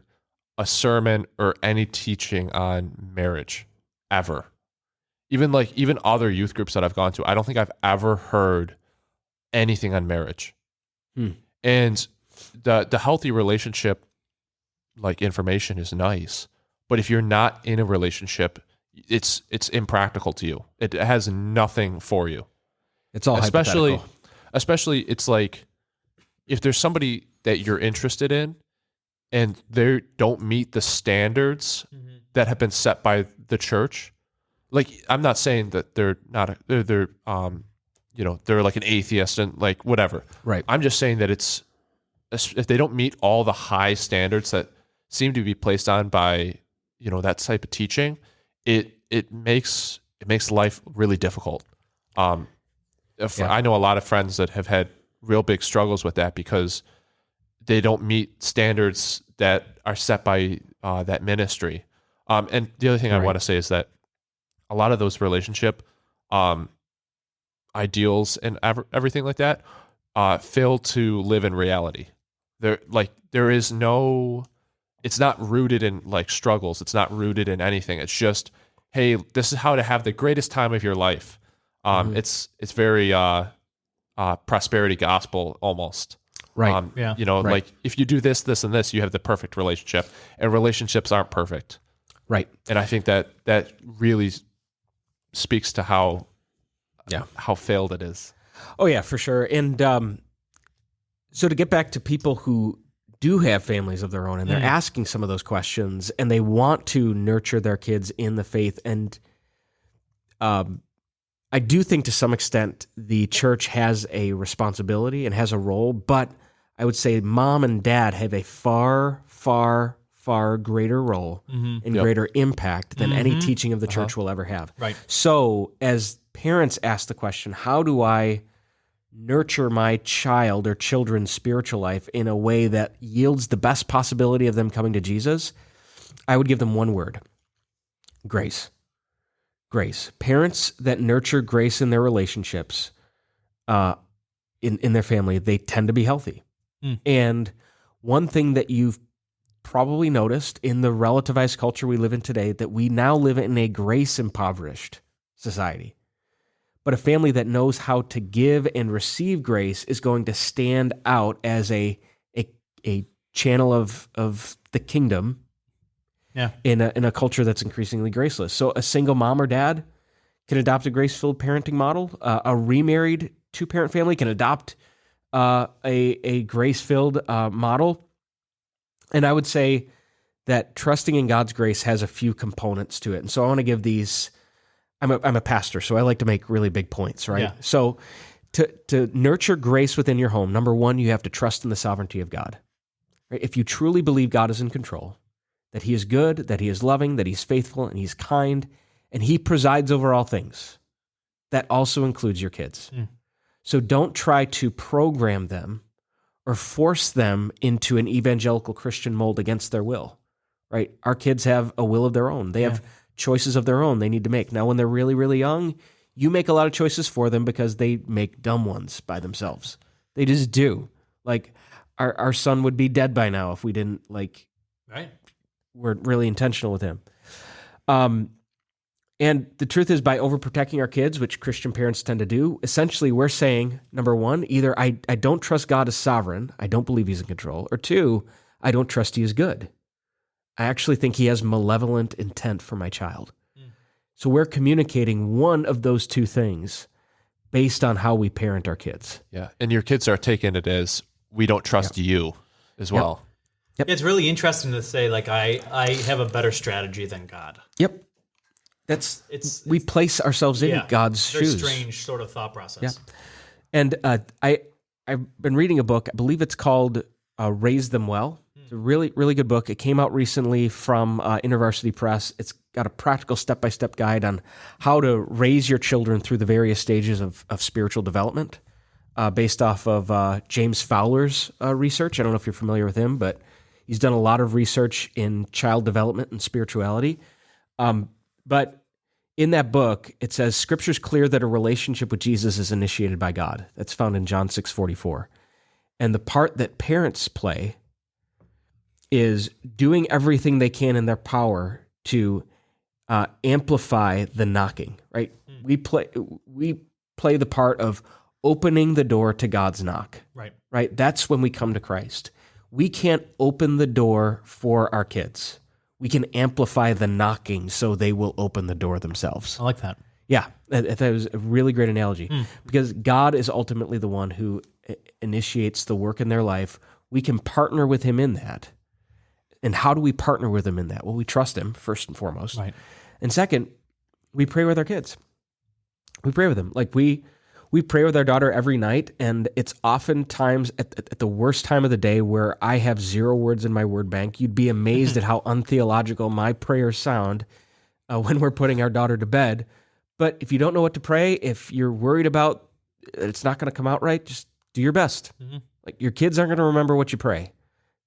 [SPEAKER 2] a sermon or any teaching on marriage ever. Even other youth groups that I've gone to, I don't think I've ever heard anything on marriage. And the healthy relationship, like, information is nice, but if you're not in a relationship, it's impractical to you. It has nothing for you.
[SPEAKER 1] It's all hypothetical.
[SPEAKER 2] Especially it's like if there's somebody that you're interested in and they don't meet the standards that have been set by the church. Like, I'm not saying that they're not, they're like an atheist and like whatever.
[SPEAKER 1] Right.
[SPEAKER 2] I'm just saying that if they don't meet all the high standards that seem to be placed on by, that type of teaching, it makes life really difficult. I know a lot of friends that have had real big struggles with that because they don't meet standards that are set by that ministry. And the other thing I want to say is that a lot of those relationship ideals and everything like that fail to live in reality. It's not rooted in like struggles. It's not rooted in anything. It's just, hey, this is how to have the greatest time of your life. It's very prosperity gospel almost.
[SPEAKER 1] Right.
[SPEAKER 2] Like if you do this, this, and this, you have the perfect relationship, and relationships aren't perfect.
[SPEAKER 1] Right.
[SPEAKER 2] And I think that really speaks to how failed it is.
[SPEAKER 1] Oh yeah, for sure. And so to get back to people who do have families of their own and they're asking some of those questions and they want to nurture their kids in the faith, and I do think to some extent the church has a responsibility and has a role, but I would say mom and dad have a far, far, far greater role and greater impact than any teaching of the church will ever have.
[SPEAKER 3] Right.
[SPEAKER 1] So as parents ask the question, how do I nurture my child or children's spiritual life in a way that yields the best possibility of them coming to Jesus? I would give them one word: grace. Grace. Parents that nurture grace in their relationships, in their family, they tend to be healthy. And one thing that you've probably noticed in the relativized culture we live in today, that we now live in a grace-impoverished society. But a family that knows how to give and receive grace is going to stand out as a channel of the kingdom in a culture that's increasingly graceless. So a single mom or dad can adopt a grace-filled parenting model. A remarried two-parent family can adopt a grace-filled model. And I would say that trusting in God's grace has a few components to it. And so I want to give these. I'm a pastor, so I like to make really big points, right?
[SPEAKER 3] Yeah.
[SPEAKER 1] So to nurture grace within your home, number one, you have to trust in the sovereignty of God. Right? If you truly believe God is in control, that he is good, that he is loving, that he's faithful, and he's kind, and he presides over all things, that also includes your kids. So don't try to program them or force them into an evangelical Christian mold against their will, right? Our kids have a will of their own. They have choices of their own they need to make. Now, when they're really, really young, you make a lot of choices for them because they make dumb ones by themselves. They just do. Like, our son would be dead by now if we didn't, we're really intentional with him. And the truth is, by overprotecting our kids, which Christian parents tend to do, essentially we're saying, number one, either I don't trust God as sovereign, I don't believe he's in control, or two, I don't trust he is good. I actually think he has malevolent intent for my child. So we're communicating one of those two things based on how we parent our kids.
[SPEAKER 2] Yeah, and your kids are taking it as, we don't trust you as well.
[SPEAKER 3] Yep. It's really interesting to say, like, I have a better strategy than God.
[SPEAKER 1] Yep. We place ourselves in God's
[SPEAKER 3] very
[SPEAKER 1] shoes.
[SPEAKER 3] Strange sort of thought process.
[SPEAKER 1] Yeah. And I've been reading a book. I believe it's called Raise Them Well. It's a really, really good book. It came out recently from InterVarsity Press. It's got a practical step-by-step guide on how to raise your children through the various stages of spiritual development, based off of James Fowler's research. I don't know if you're familiar with him, but he's done a lot of research in child development and spirituality. But in that book, it says, Scripture's clear that a relationship with Jesus is initiated by God. That's found in John 6:44. And the part that parents play is doing everything they can in their power to amplify the knocking, right? We play the part of opening the door to God's knock, right? That's when we come to Christ. We can't open the door for our kids. We can amplify the knocking so they will open the door themselves.
[SPEAKER 3] I like that.
[SPEAKER 1] Yeah, I thought it was a really great analogy because God is ultimately the one who initiates the work in their life. We can partner with him in that. And how do we partner with him in that? Well, we trust him first and foremost.
[SPEAKER 3] Right.
[SPEAKER 1] And second, we pray with our kids. We pray with them. Like we pray with our daughter every night, and it's oftentimes at the worst time of the day where I have 0 words in my word bank. You'd be amazed at how untheological my prayers sound when we're putting our daughter to bed. But if you don't know what to pray, if you're worried about it's not going to come out right, just do your best. Like your kids aren't going to remember what you pray.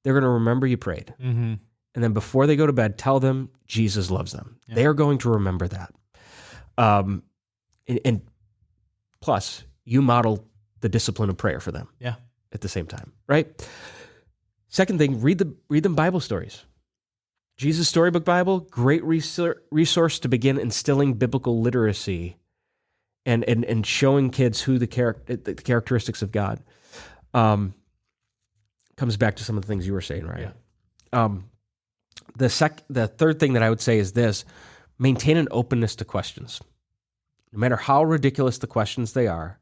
[SPEAKER 1] They're going to remember you prayed. And then before they go to bed, tell them Jesus loves them. Yeah. They are going to remember that. And plus, you model the discipline of prayer for them.
[SPEAKER 3] Yeah.
[SPEAKER 1] At the same time, right? Second thing, read them Bible stories. Jesus Storybook Bible, great resource to begin instilling biblical literacy and showing kids who the characteristics of God. Comes back to some of the things you were saying, right? Yeah. The third thing that I would say is this: maintain an openness to questions. No matter how ridiculous the questions they are,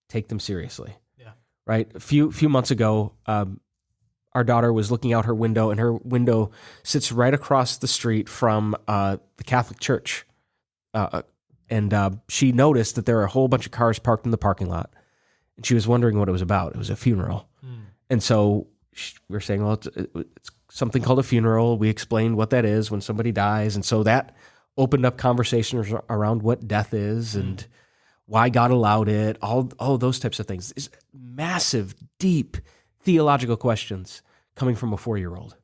[SPEAKER 1] take them seriously. Yeah. Right? A few months ago, our daughter was looking out her window, and her window sits right across the street from the Catholic church. And she noticed that there were a whole bunch of cars parked in the parking lot, and she was wondering what it was about. It was a funeral. And so we were saying, well, it's something called a funeral. We explained what that is when somebody dies. And so that opened up conversations around what death is and why God allowed it, all those types of things. It's massive, deep theological questions coming from a 4-year-old,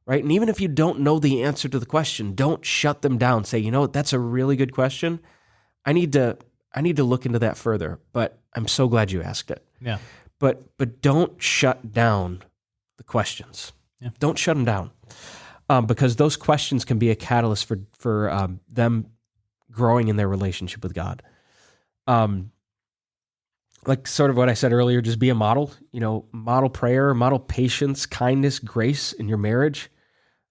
[SPEAKER 1] right? And even if you don't know the answer to the question, don't shut them down. Say, that's a really good question. I need to look into that further, but I'm so glad you asked it. Yeah. But don't shut down the questions. Yeah. Don't shut them down, because those questions can be a catalyst for them growing in their relationship with God. Like sort of what I said earlier, just be a model. Model prayer, model patience, kindness, grace in your marriage.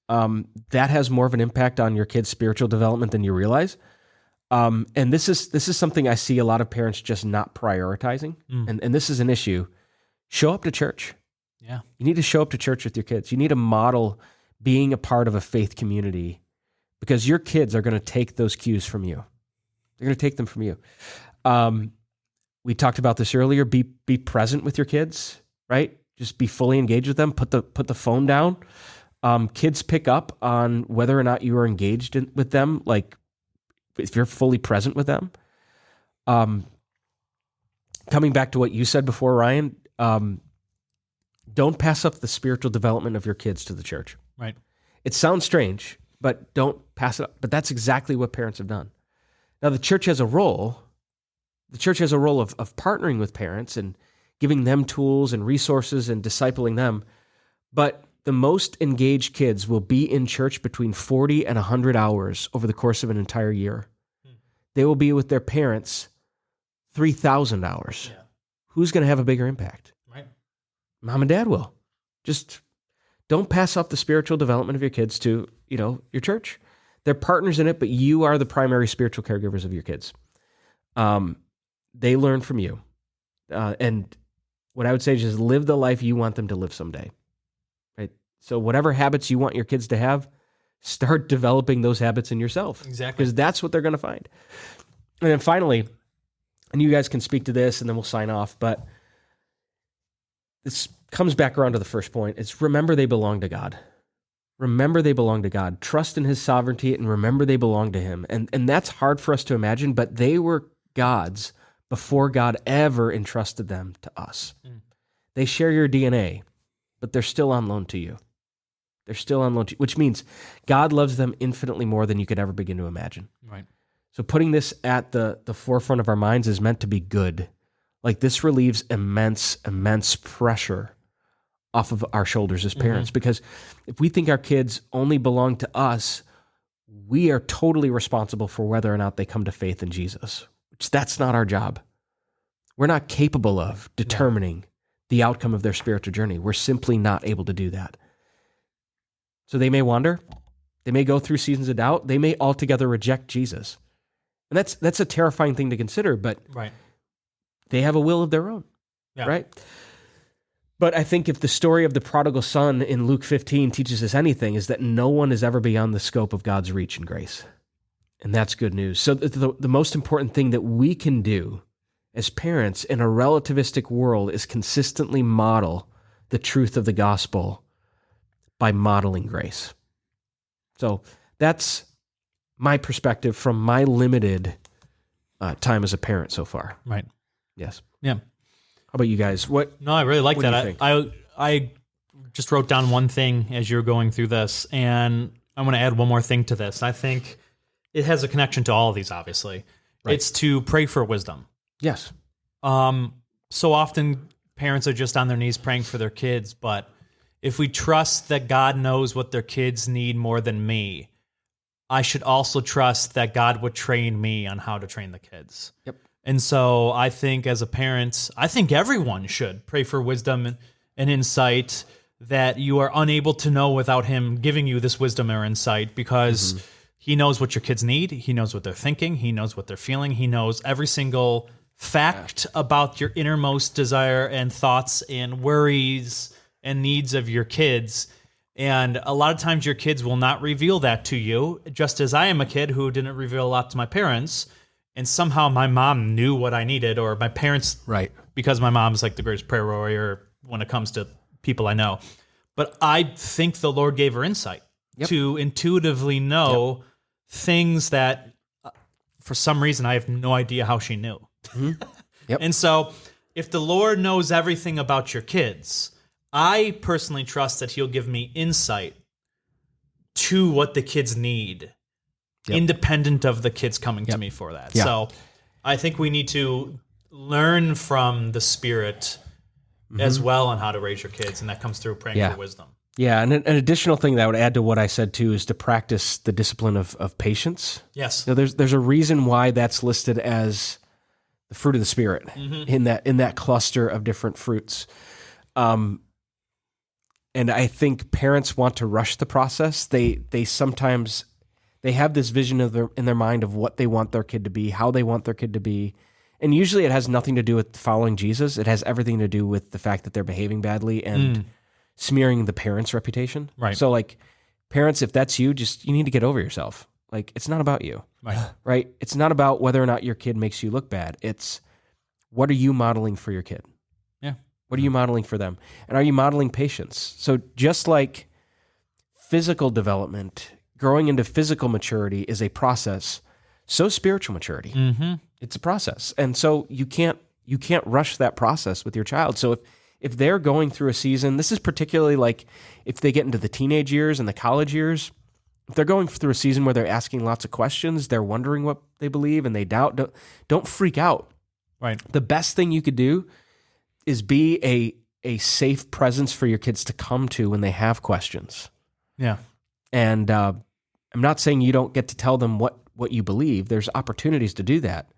[SPEAKER 1] That has more of an impact on your kid's spiritual development than you realize. And this is something I see a lot of parents just not prioritizing, and this is an issue. Show up to church. Yeah, you need to show up to church with your kids. You need to model being a part of a faith community, because your kids are going to take those cues from you. They're going to take them from you. We talked about this earlier. Be present with your kids, right? Just be fully engaged with them. Put the phone down. Kids pick up on whether or not you are engaged with them. Like if you're fully present with them. Coming back to what you said before, Ryan, don't pass up the spiritual development of your kids to the church. Right. It sounds strange, but don't pass it up. But that's exactly what parents have done. Now, the church has a role. The church has a role of partnering with parents and giving them tools and resources and discipling them. But the most engaged kids will be in church between 40 and 100 hours over the course of an entire year. They will be with their parents 3,000 hours. Yeah. Who's going to have a bigger impact? Right. Mom and dad will. Just don't pass off the spiritual development of your kids to, your church. They're partners in it, but you are the primary spiritual caregivers of your kids. They learn from you. And what I would say is just live the life you want them to live someday. Right? So whatever habits you want your kids to have, start developing those habits in yourself. Exactly. Because that's what they're going to find. And then finally, and you guys can speak to this and then we'll sign off, but this comes back around to the first point. It's remember they belong to God. Remember they belong to God. Trust in his sovereignty and remember they belong to him. And that's hard for us to imagine, but they were God's before God ever entrusted them to us. They share your DNA, but they're still on loan to you. They're still on loan to you, which means God loves them infinitely more than you could ever begin to imagine. Right. So putting this at the forefront of our minds is meant to be good. Like this relieves immense pressure off of our shoulders as parents, because if we think our kids only belong to us, we are totally responsible for whether or not they come to faith in Jesus, which that's not our job. We're not capable of determining the outcome of their spiritual journey. We're simply not able to do that. So they may wander. They may go through seasons of doubt. They may altogether reject Jesus. And that's a terrifying thing to consider, but
[SPEAKER 3] Right.
[SPEAKER 1] they have a will of their own,
[SPEAKER 3] Yeah.
[SPEAKER 1] right? But I think if the story of the prodigal son in Luke 15 teaches us anything, is that no one is ever beyond the scope of God's reach and grace. And that's good news. So the most important thing that we can do as parents in a relativistic world is consistently model the truth of the gospel by modeling grace. So that's my perspective from my limited time as a parent so far.
[SPEAKER 3] Right.
[SPEAKER 1] Yes.
[SPEAKER 3] Yeah.
[SPEAKER 1] How about you guys?
[SPEAKER 3] No, I really like
[SPEAKER 1] What do
[SPEAKER 3] that.
[SPEAKER 1] you think?
[SPEAKER 3] I just wrote down one thing as you were going through this, and I'm going to add one more thing to this. I think it has a connection to all of these, obviously.
[SPEAKER 1] Right.
[SPEAKER 3] It's to pray for wisdom.
[SPEAKER 1] Yes.
[SPEAKER 3] So often parents are just on their knees praying for their kids, but if we trust that God knows what their kids need more than me, I should also trust that God would train me on how to train the kids.
[SPEAKER 1] Yep.
[SPEAKER 3] And so I think as a parent, I think everyone should pray for wisdom and insight that you are unable to know without him giving you this wisdom or insight, because he knows what your kids need. He knows what they're thinking. He knows what they're feeling. He knows every single fact about your innermost desire and thoughts and worries and needs of your kids. And a lot of times your kids will not reveal that to you, just as I am a kid who didn't reveal a lot to my parents. And somehow my mom knew what I needed, or my parents,
[SPEAKER 1] Right.
[SPEAKER 3] because my mom's like the greatest prayer warrior when it comes to people I know. But I think the Lord gave her insight to intuitively know things that for some reason I have no idea how she knew.
[SPEAKER 1] Yep.
[SPEAKER 3] And so if the Lord knows everything about your kids, I personally trust that he'll give me insight to what the kids need, independent of the kids coming to me for that.
[SPEAKER 1] Yeah.
[SPEAKER 3] So I think we need to learn from the Spirit as well on how to raise your kids, and that comes through praying for wisdom.
[SPEAKER 1] Yeah, and an additional thing that I would add to what I said too is to practice the discipline of patience.
[SPEAKER 3] Yes.
[SPEAKER 1] You know, there's a reason why that's listed as the fruit of the Spirit in that cluster of different fruits. And I think parents want to rush the process. They sometimes have this vision in their mind of what they want their kid to be, how they want their kid to be. And usually it has nothing to do with following Jesus. It has everything to do with the fact that they're behaving badly and smearing the parent's reputation.
[SPEAKER 3] Right.
[SPEAKER 1] So like parents, if that's you, you need to get over yourself. Like it's not about you.
[SPEAKER 3] Right.
[SPEAKER 1] Right? It's not about whether or not your kid makes you look bad. It's what are you modeling for your kid?
[SPEAKER 3] Yeah.
[SPEAKER 1] What are you modeling for them? And are you modeling patience? So just like physical development, growing into physical maturity is a process, so spiritual maturity. It's a process. And so you can't rush that process with your child. So if they're going through a season, this is particularly like if they get into the teenage years and the college years, if they're going through a season where they're asking lots of questions, they're wondering what they believe and they doubt, don't freak out.
[SPEAKER 3] Right.
[SPEAKER 1] The best thing you could do is be a safe presence for your kids to come to when they have questions.
[SPEAKER 3] Yeah.
[SPEAKER 1] And I'm not saying you don't get to tell them what you believe. There's opportunities to do that.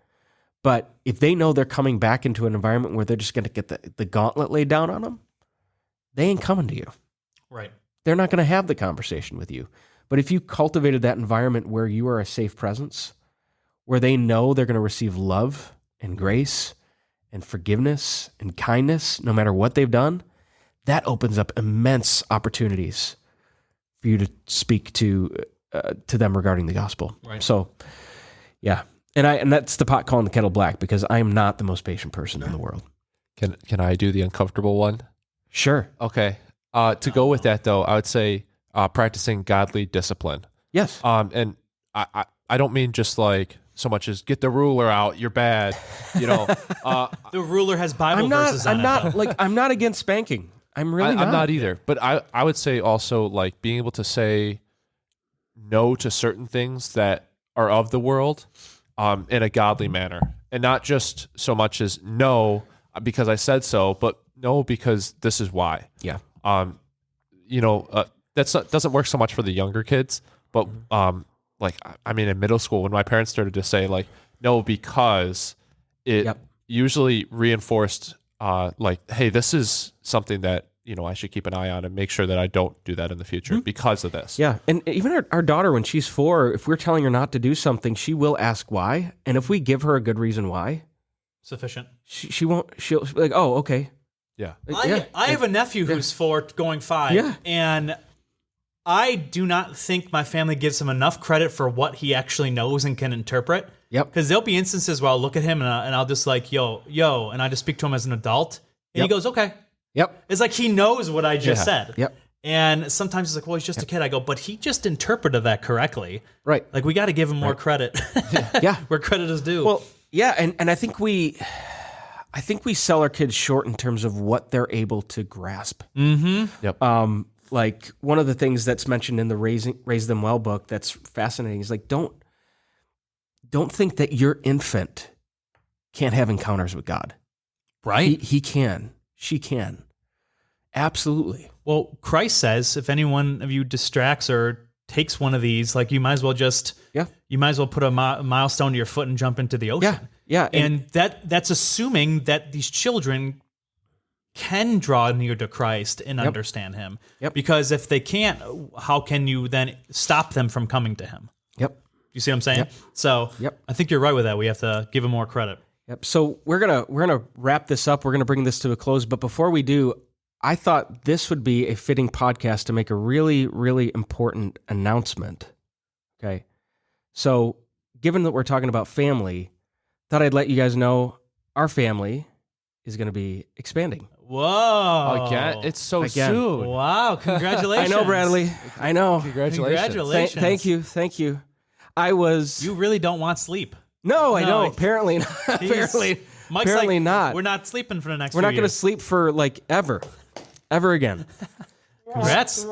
[SPEAKER 1] But if they know they're coming back into an environment where they're just going to get the gauntlet laid down on them, they ain't coming to you.
[SPEAKER 3] Right.
[SPEAKER 1] They're not going to have the conversation with you. But if you cultivated that environment where you are a safe presence, where they know they're going to receive love and grace and forgiveness and kindness, no matter what they've done, that opens up immense opportunities for you to speak to them regarding the gospel.
[SPEAKER 3] Right.
[SPEAKER 1] So, yeah. And that's the pot calling the kettle black, because I am not the most patient person in the world.
[SPEAKER 2] Can I do the uncomfortable one?
[SPEAKER 1] Sure.
[SPEAKER 2] Okay. To go with that though, I would say practicing godly discipline.
[SPEAKER 1] Yes.
[SPEAKER 2] And I don't mean just like so much as get the ruler out, you're bad. You know,
[SPEAKER 3] The ruler has Bible verses on it.
[SPEAKER 1] I'm not against spanking. I'm really not.
[SPEAKER 2] I'm not either. But I would say also like being able to say no to certain things that are of the world in a godly manner, and not just so much as no because I said so, but no because this is why.
[SPEAKER 1] Yeah.
[SPEAKER 2] You know, doesn't work so much for the younger kids, but like I mean in middle school when my parents started to say like no because it usually reinforced like, hey, this is something that I should keep an eye on and make sure that I don't do that in the future because of this.
[SPEAKER 1] Yeah. And even our daughter, when she's 4, if we're telling her not to do something, she will ask why. And if we give her a good reason why,
[SPEAKER 3] Sufficient.
[SPEAKER 1] she'll be like, oh, okay.
[SPEAKER 2] Yeah.
[SPEAKER 3] I have a nephew who's 4 going 5.
[SPEAKER 1] Yeah.
[SPEAKER 3] And I do not think my family gives him enough credit for what he actually knows and can interpret.
[SPEAKER 1] Yep.
[SPEAKER 3] Because there'll be instances where I'll look at him and I'll just like, yo, and I just speak to him as an adult. And he goes, okay.
[SPEAKER 1] Yep.
[SPEAKER 3] It's like he knows what I just said.
[SPEAKER 1] Yep.
[SPEAKER 3] And sometimes he's like, well, he's just a kid. I go, but he just interpreted that correctly.
[SPEAKER 1] Right.
[SPEAKER 3] Like, we got to give him more credit.
[SPEAKER 1] Yeah.
[SPEAKER 3] Where credit is due.
[SPEAKER 1] Well, yeah. And I think we sell our kids short in terms of what they're able to grasp.
[SPEAKER 3] Mm-hmm.
[SPEAKER 2] Yep.
[SPEAKER 1] Like one of the things that's mentioned in the Raise Them Well book that's fascinating is like, don't think that your infant can't have encounters with God.
[SPEAKER 3] Right.
[SPEAKER 1] He can. She can. Absolutely.
[SPEAKER 3] Well, Christ says, if any one of you distracts or takes one of these, like you might as well put a milestone to your foot and jump into the ocean.
[SPEAKER 1] Yeah.
[SPEAKER 3] And that's assuming that these children can draw near to Christ and understand him.
[SPEAKER 1] Yep.
[SPEAKER 3] Because if they can't, how can you then stop them from coming to him?
[SPEAKER 1] Yep.
[SPEAKER 3] You see what I'm saying?
[SPEAKER 1] Yep.
[SPEAKER 3] So
[SPEAKER 1] Yep.
[SPEAKER 3] I think you're right with that. We have to give him more credit.
[SPEAKER 1] Yep. So we're gonna wrap this up. We're gonna bring this to a close. But before we do, I thought this would be a fitting podcast to make a really, really important announcement. Okay. So given that we're talking about family, thought I'd let you guys know our family is going to be expanding.
[SPEAKER 3] Whoa.
[SPEAKER 2] Again, it's so
[SPEAKER 1] Again.
[SPEAKER 2] soon.
[SPEAKER 3] Wow. Congratulations.
[SPEAKER 1] I know, Bradley. I know.
[SPEAKER 2] Congratulations.
[SPEAKER 1] Thank you. Thank you. I was.
[SPEAKER 3] You really don't want sleep.
[SPEAKER 1] No, I
[SPEAKER 3] No.
[SPEAKER 1] don't. Apparently not. Apparently
[SPEAKER 3] Mike's
[SPEAKER 1] not.
[SPEAKER 3] We're not sleeping for the next
[SPEAKER 1] We're not
[SPEAKER 3] few
[SPEAKER 1] going to
[SPEAKER 3] years.
[SPEAKER 1] sleep for like ever again.
[SPEAKER 3] Congrats.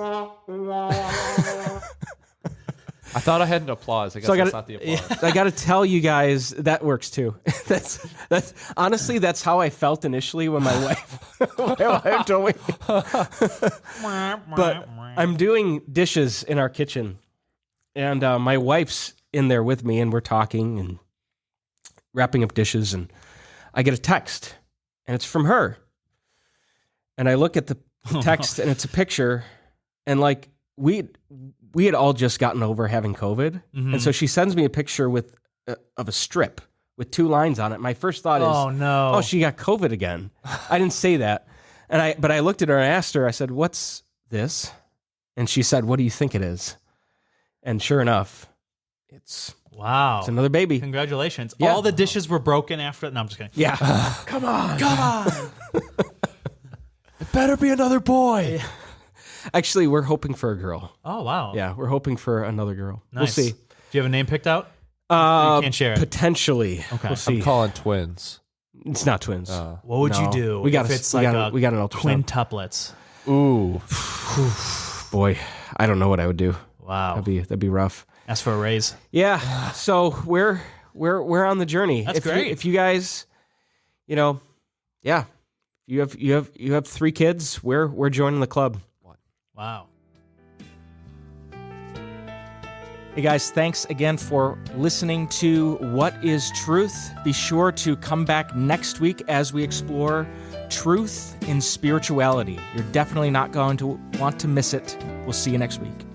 [SPEAKER 2] I thought I had an applause. I guess that's not the applause.
[SPEAKER 1] I got to tell you guys that works too. That's honestly that's how I felt initially when my wife told me. But I'm doing dishes in our kitchen, and my wife's in there with me, and we're talking and wrapping up dishes, and I get a text, and it's from her, and I look at the text, and it's a picture, and like we had all just gotten over having COVID. And so she sends me a picture of a strip with 2 lines on it. My first thought is,
[SPEAKER 3] oh no.
[SPEAKER 1] Oh, she got COVID again. I didn't say that. But I looked at her and I asked her, I said, what's this? And she said, what do you think it is? And sure enough, it's
[SPEAKER 3] Wow.
[SPEAKER 1] another baby.
[SPEAKER 3] Congratulations.
[SPEAKER 1] Yeah.
[SPEAKER 3] All the dishes were broken after. No, I'm just kidding.
[SPEAKER 1] Yeah. Come on.
[SPEAKER 2] It better be another boy.
[SPEAKER 1] Actually, we're hoping for a girl.
[SPEAKER 3] Oh, wow.
[SPEAKER 1] Yeah, we're hoping for another girl.
[SPEAKER 3] Nice.
[SPEAKER 1] We'll see.
[SPEAKER 3] Do you have a name picked out? You can't share it.
[SPEAKER 1] Potentially.
[SPEAKER 3] Okay.
[SPEAKER 1] We'll see.
[SPEAKER 2] I'm calling twins.
[SPEAKER 1] It's not twins.
[SPEAKER 3] What would you
[SPEAKER 1] No.
[SPEAKER 3] do
[SPEAKER 1] We got
[SPEAKER 3] if
[SPEAKER 1] a-
[SPEAKER 3] it's
[SPEAKER 1] we
[SPEAKER 3] like
[SPEAKER 1] got a- we got an ultrasound.
[SPEAKER 3] quintuplets?
[SPEAKER 2] Ooh.
[SPEAKER 1] Boy, I don't know what I would do.
[SPEAKER 3] Wow.
[SPEAKER 1] That'd be rough.
[SPEAKER 3] Ask for a raise.
[SPEAKER 1] Yeah. So we're on the journey.
[SPEAKER 3] That's
[SPEAKER 1] if
[SPEAKER 3] great.
[SPEAKER 1] If you guys, you have 3 kids, we're joining the club.
[SPEAKER 3] Wow.
[SPEAKER 4] Hey guys, thanks again for listening to What is Truth? Be sure to come back next week as we explore truth in spirituality. You're definitely not going to want to miss it. We'll see you next week.